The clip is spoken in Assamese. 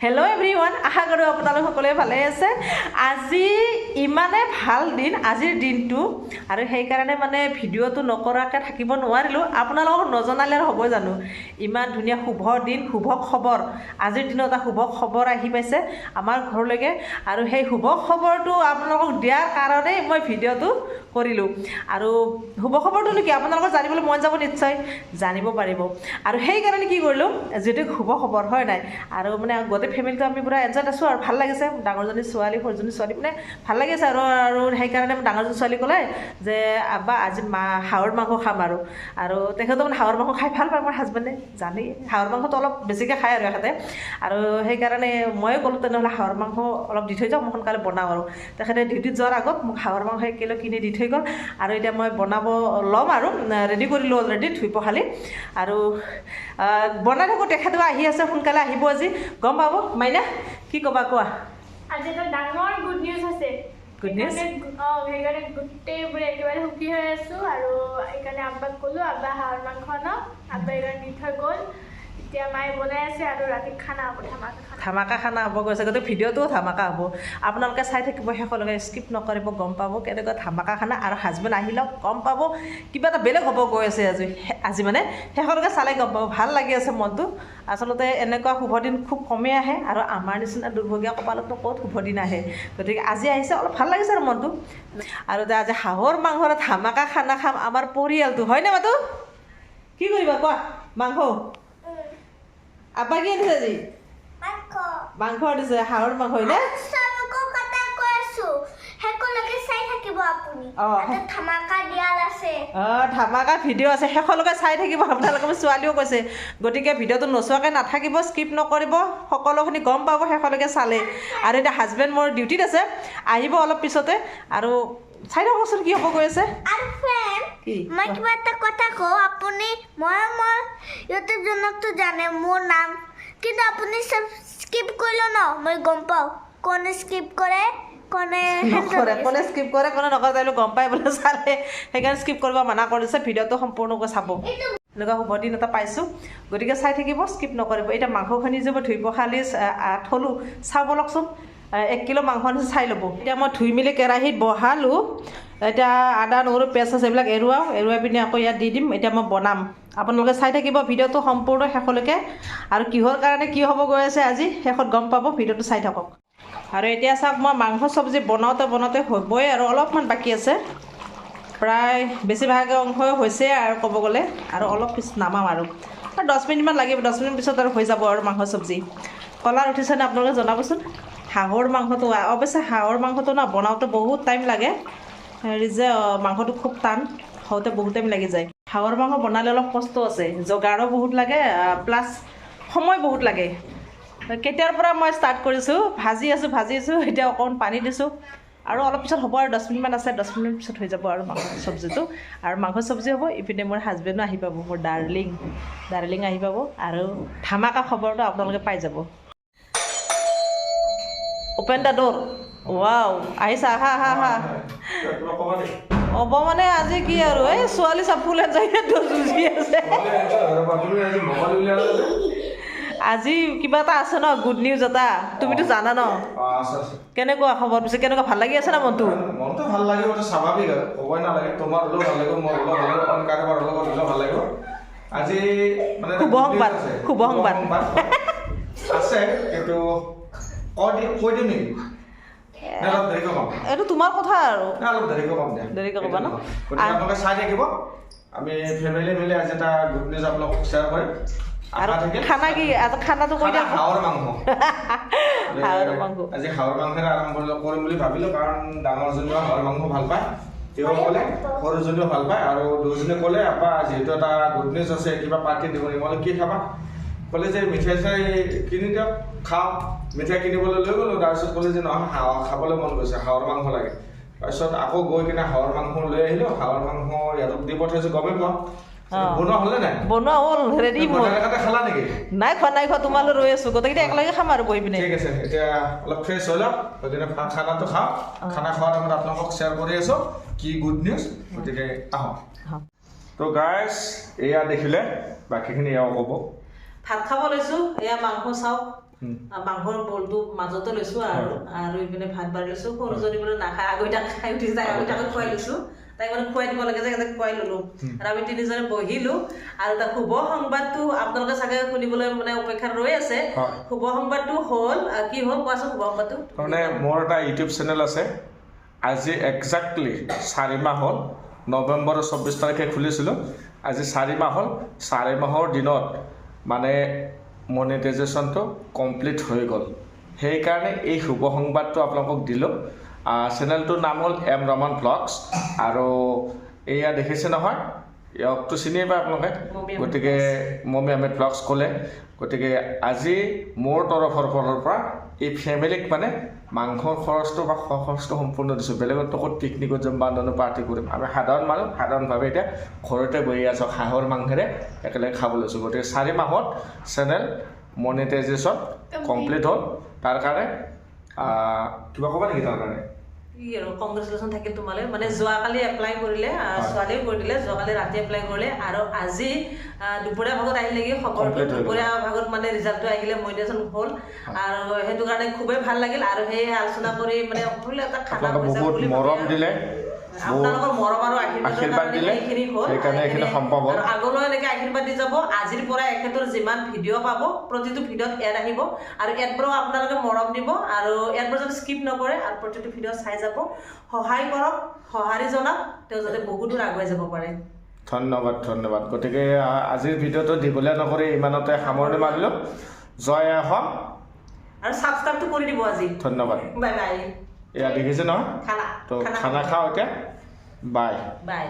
হেল্ল' এভৰিৱান, আশা কৰোঁ আপোনালোক সকলোৱে ভালে আছে। আজি ইমানে ভাল দিন আজিৰ দিনটো, আৰু সেইকাৰণে মানে ভিডিঅ'টো নকৰাকৈ থাকিব নোৱাৰিলোঁ। আপোনালোকক নজনালে হ'ব জানো? ইমান ধুনীয়া শুভ দিন, শুভ খবৰ। আজিৰ দিনত এটা শুভ খবৰ আহি পাইছে আমাৰ ঘৰলৈকে, আৰু সেই শুভ খবৰটো আপোনালোকক দিয়াৰ কাৰণেই মই ভিডিঅ'টো কৰিলোঁ। আৰু শুভ খবৰটোনো কি আপোনালোকৰ জানিবলৈ মন যাব, নিশ্চয় জানিব পাৰিব। আৰু সেইকাৰণে কি কৰিলোঁ, যিহেতু শুভ খবৰ হয় নাই, আৰু মানে গোটেই ফেমিলিটো আমি পূৰা এনজয়ত আছোঁ আৰু ভাল লাগিছে। ডাঙৰজনী ছোৱালী, সৰুজনী ছোৱালী, মানে ভাল লাগিছে। আৰু সেইকাৰণে ডাঙৰজনী ছোৱালী ক'লে যে আব্বা আজি হাঁহৰ মাংস খাম। আৰু তেখেতে মানে হাঁহৰ মাংস খাই ভাল পায়, মোৰ হাজবেণ্ডে জানেই হাঁহৰ মাংসটো অলপ বেছিকৈ খায় আৰু এখেতে। আৰু সেইকাৰণে ময়ে ক'লোঁ তেনেহ'লে হাঁহৰ মাংস অলপ দি থৈ যাওঁ, মই সোনকালে বনাওঁ। আৰু তেখেতে ডিউটিত যোৱাৰ আগত মোক হাঁহৰ মাংস 1 কিলো কিনি দি থৈ গ'ল। আৰু এতিয়া মই বনাব ল'ম আৰু ৰেডি কৰিলোঁ অলৰেডি, ধুই পখালি। আৰু বনাই থাকোঁ, তেখেতেও আহি আছে, সোনকালে আহিব আজি, গম পাব। মাইনা কি ক'বা, কোৱা। আজি এটা ডাঙৰ গুড নিউজ আছে। Good news? সেইকাৰণে গোটেইবোৰে একেবাৰে সুখী হৈ আছোঁ। আৰু সেইকাৰণে আব্বাক ক'লোঁ, আব্বা হাঁহৰ মাংস ন, আব্বাই এইকাৰণে দি থৈ গ'ল। এতিয়া মায়ে বনাই আছে আৰু ৰাতি খানা হ'ব, ধামাকা খানা হ'ব গৈছে। গতিকে ভিডিঅ'টোও ধামাকা হ'ব, আপোনালোকে চাই থাকিব শেষলৈকে, স্কিপ নকৰিব, গম পাব কেনেকুৱা ধামাকা খানা। আৰু হাজবেণ্ড আহিলেও গম পাব কিবা এটা বেলেগ হ'ব গৈ আছে আজি মানে শেষলৈকে চালে গম পাব। ভাল লাগি আছে মনটো। আচলতে এনেকুৱা শুভ দিন খুব কমেই আহে, আৰু আমাৰ নিচিনা দুৰ্ভগীয়া কপালততো ক'ত শুভ দিন আহে। গতিকে আজি আহিছে, অলপ ভাল লাগিছে আৰু মনটো। আৰু আজি হাঁহৰ মাংসৰ ধামাকা খানা খাম আমাৰ পৰিয়ালটো, হয়নে মাতো? কি কৰিবা কোৱা? মাংস আব্বা কি আনিছে আজি? মাংস আনিছে, হাঁহৰ মাংস, হয়নে? ধামাকা ভিডিঅ' আছে, শেষলৈকে চাই থাকিব আপোনালোকে। ছোৱালীও কৈছে, গতিকে ভিডিঅ'টো নোচোৱাকৈ নাথাকিব, স্কিপ নকৰিব, সকলোখিনি গম পাব শেষলৈকে চালে। আৰু এতিয়া হাজবেণ্ড মোৰ ডিউটিত আছে, আহিব অলপ পিছতে। আৰু চাই থাককচোন কি হ'ব গৈ আছে। মই কিবা এটা কথা কওঁ, আপুনি মই ইউটিউব জনকটো জানে মোৰ নাম, কিন্তু আপুনি চব স্কিপ কৰিলে ন, মই গম পাওঁ কোনে স্কিপ কৰে, কোনে স্কিপ কৰে, কোনে নকৰে, তেওঁলোকে গম পায় বোলে চালে। সেইকাৰণে স্কিপ কৰিব মানা কৰিছে, ভিডিঅ'টো সম্পূৰ্ণকৈ চাব। এনেকুৱা শুভ দিন এটা পাইছোঁ, গতিকে চাই থাকিব, স্কিপ নকৰিব। এতিয়া মাংসখিনি যে মই ধুই পখালি থ'লোঁ, চাব লওকচোন। 1 কিলো মাংস আনিছে, চাই ল'ব। এতিয়া মই ধুই মেলি কেৰাহীত বহালোঁ। এতিয়া আদা নহৰু পেষ্ট আছে, এইবিলাক এৰুৱাই পিনে আকৌ ইয়াত দি দিম। এতিয়া মই বনাম, আপোনালোকে চাই থাকিব ভিডিঅ'টো সম্পূৰ্ণ শেষলৈকে। আৰু কিহৰ কাৰণে কি হ'ব গৈ আছে আজি শেষত গম পাব, ভিডিঅ'টো চাই থাকক। আৰু এতিয়া চাওক, মই মাংস চব্জি বনাওঁতে হ'বই, আৰু অলপমান বাকী আছে, প্ৰায় বেছিভাগ অংশ হৈছে আৰু ক'ব গ'লে। আৰু অলপ পিছত নামাম, আৰু 10 মিনিটমান লাগিব, 10 মিনিট পিছত আৰু হৈ যাব আৰু মাংস চব্জি। কলাৰ উঠিছেনে আপোনালোকে জনাবচোন। হাঁহৰ মাংসটো, অৱশ্যে হাঁহৰ মাংসটো ন বনাওঁতে বহুত টাইম লাগে। হেৰি যে মাংসটো খুব টান, হওঁতে বহুত টাইম লাগি যায়। হাঁহৰ মাংস বনালে অলপ কষ্ট আছে, যোগাৰো বহুত লাগে, প্লাছ সময় বহুত লাগে। কেতিয়াৰ পৰা মই ষ্টাৰ্ট কৰিছোঁ, ভাজি আছোঁ। এতিয়া অকণমান পানী দিছোঁ, আৰু অলপ পিছত হ'ব, আৰু 10 মিনিটমান আছে, 10 মিনিট পিছত হৈ যাব আৰু মাংস চব্জিটো। আৰু মাংস চব্জি হ'ব, ইপিনে মোৰ হাজবেণ্ডো আহি পাব, মোৰ ডাৰ্লিং আহি পাব। আৰু ধামাকা খবৰটো আপোনালোকে পাই যাব। Open the door. ৱাও, আহিছা, আহা। হ'ব মানে আজি কি আৰু, এই ছোৱালী চব ফুল এনজয়টো যুঁজি আছে। আজি কিবা এটা আছে ন, গুড নিউজ এটা, তুমিতো জানা ন। কেনেকুৱা খবৰ পিছে, কেনেকুৱা, ভাল লাগি আছে না মনটো? মনটো ভাল লাগিব, স্বাভাৱিক আৰু ক'বই নালাগে। তোমাৰ হ'লেও ভাল লাগিব, মোৰ হ'লেও ভাল লাগিব, কাৰোবাৰ হ'লেও ভাল লাগিব। আজি মানে শুভ সংবাদ আছে, কিন্তু কৈ দিম নেকি? অলপ দেৰিকৈ ক'ম। এইটো তোমাৰ কথা আৰু। অলপ দেৰিকৈ ক'ম দিয়া, দেৰিকৈ ক'বা ন। আপোনালোকে চাই থাকিব। আমি ফেমিলি মিলি আজি এটা গুড নিউজ আপোনালোকক শ্বেয়াৰ কৰিম। আৰু খানা কি, খানাটো কৈ দিয়া। হাঁহৰ মাংস। মাংস আজি হাঁহৰ মাংসেৰে আৰম্ভ কৰিম বুলি ভাবিলোঁ, কাৰণ ডাঙৰজনীও হাঁহৰ মাংস ভাল পায়, তেওঁ ক'লে, সৰুজনীও ভাল পায়। আৰু দুজনীয়ে ক'লে, আব্বা যিহেতু এটা গুড নিউজ আছে, কিবা পাৰ্টি দিব নেকি? মই কি খাবা? ক'লে যে মিঠাই কিনি দিয়ক, খাওঁ। মিঠাই কিনিবলৈ লৈ গ'লোঁ, তাৰপিছত ক'লে যে নহয়, হাঁহ খাবলৈ মন গৈছে, হাঁহৰ মাংস লাগে। তাৰপিছত আকৌ গৈ কিনে হাঁহৰ মাংস লৈ আহিলোঁ। হাঁহৰ মাংস ইয়াত দি পঠাইছোঁ, গমেই পোৱা। বনোৱা হ'লে নাই? বনোৱা হ'ল, ৰেডি হ'ল। খালা নেকি? নাই খোৱা, তোমালৈ ৰৈ আছোঁ। গোটেইকেইটা একেলগে খাম আৰু বহি পিনে। ঠিক আছে, এতিয়া অলপ ফ্ৰেছ হৈ লওক, গতিকে খানাটো খাওঁ। খানা খোৱাৰ টাইমত আপোনালোকক শ্বেয়াৰ কৰি আছোঁ কি গুড নিউজ, গতিকে আহক। তো গাইজ, এয়া দেখিলে, বাকীখিনি এয়াও ক'ব। ভাত খাব লৈছোঁ, এয়া মাংস চাওক। মাংসৰ বলটো মাজতে লৈছোঁ আৰু ইপিনে ভাত বাঢ়ি লৈছোঁ সৰুজনী বোলে নাখায় আগৈটাক খাই উঠি যায় আগৈটাকে খুৱাই লৈছোঁ তাইক মানে খুৱাই দিব লাগে যে ইয়াতে খুৱাই ল'লোঁ আৰু আমি তিনিজনে বহিলোঁ আৰু তাৰ শুভ সংবাদটো আপোনালোকে চাগে শুনিবলৈ মানে অপেক্ষাত ৰৈ আছে শুভ সংবাদটো হ'ল কি হ'ল কোৱাচোন শুভ সংবাদটো তাৰমানে মোৰ এটা ইউটিউব চেনেল আছে আজি একজাক্টলি 4 মাহ হ'ল নৱেম্বৰৰ 24 তাৰিখে খুলিছিলোঁ আজি 4 মাহ হ'ল 4 মাহৰ দিনত মানে মনিটাইজেশ্যনটো কমপ্লিট হৈ গ'ল সেইকাৰণে এই শুভ সংবাদটো আপোনালোকক দিলোঁ চেনেলটোৰ নাম হ'ল এম ৰমন ব্লগছ আৰু এয়া দেখিছে নহয় ইয়াকতো চিনিয়ে পায় আপোনালোকে গতিকে মমি আহমেদ ব্লগছ ক'লে গতিকে আজি মোৰ তৰফৰ ফালৰ পৰা এই ফেমিলিক মানে মাংসৰ খৰচটো বা খৰচটো সম্পূৰ্ণ দিছোঁ বেলেগত ক'ত পিকনিকত যাম বা অন্যান্য পাৰ্টি কৰিম আমি সাধাৰণ মানুহ সাধাৰণভাৱে এতিয়া ঘৰতে বহি আছোঁ হাঁহৰ মাংসেৰে একেলগে খাব লৈছোঁ গতিকে 4 মাহত চেনেল মনিটাইজেশ্যন কমপ্লিট হ'ল তাৰ কাৰণে কিবা ক'বা নেকি তাৰ কাৰণে কি আৰু কংগ্ৰেচুলেশ্যন থাকিল তোমালৈ মানে যোৱাকালি এপ্লাই কৰিলে ছোৱালীও কৰি দিলে যোৱাকালি ৰাতি এপ্লাই কৰিলে আৰু আজি দুপৰীয়া ভাগত আহিলেগি খবৰটো দুপৰীয়া ভাগত মানে ৰিজাল্টটো আহিলে মনিটাইজেশ্যন হ'ল আৰু সেইটো কাৰণে খুবেই ভাল লাগিল আৰু সেই আলোচনা কৰি মানে সকলোৱে এটা খানা বহুত মৰম দিলে আপোনালোকৰ মৰম আৰু আশীৰ্বাদ দিলে সেইকাৰণে এইখিনি সম্ভৱ হ'ল আৰু আগলৈ এনেকৈ আশীৰ্বাদ দি যাব আজিৰ পৰা এখেতৰ যিমান ভিডিঅ' পাব প্ৰতিটো ভিডিঅ'ত এড আহিব আৰু এডবোৰো আপোনালোকে মৰম দিব আৰু এডবোৰ যাতে স্কিপ নকৰে আৰু প্ৰতিটো ভিডিঅ' চাই যাব সহায় কৰক সঁহাৰি জনাওক তেওঁ যাতে বহুত দূৰ আগুৱাই যাব পাৰে ধন্যবাদ গতিকে আজিৰ ভিডিঅ'টো দীঘলীয়া নকৰি ইমানতে সামৰণি মাৰিলোঁ জয় অসম আৰু ছাবস্ক্ৰাইবটো কৰি দিব আজি ধন্যবাদ বাই বাই এয়া দেখিছে নহয় খানা তো খানা খাওঁ এতিয়া বাই বাই